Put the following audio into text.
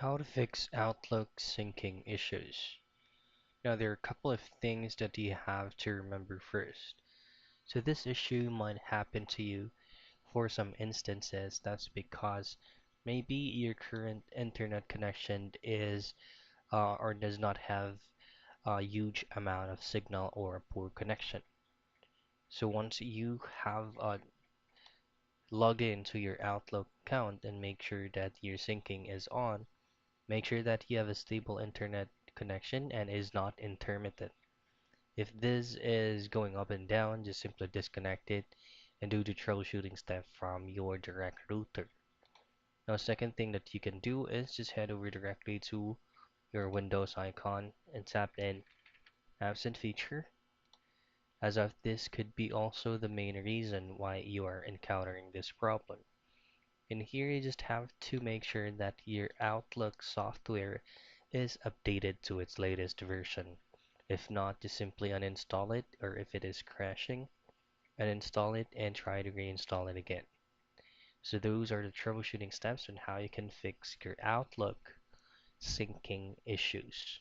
How to fix Outlook syncing issues. Now, there are a couple of things that you have to remember first. So, this issue might happen to you for some instances. That's because maybe your current internet connection is or does not have a huge amount of signal or a poor connection. So, once you have log into your Outlook account and make sure that your syncing is on, make sure that you have a stable internet connection and is not intermittent. If this is going up and down, just simply disconnect it and do the troubleshooting step from your direct router. Now, second thing that you can do is just head over directly to your Windows icon and tap in absent feature, as of this could be also the main reason why you are encountering this problem. In here, you just have to make sure that your Outlook software is updated to its latest version. If not, just simply uninstall it, or if it is crashing, uninstall it and try to reinstall it again. So those are the troubleshooting steps on how you can fix your Outlook syncing issues.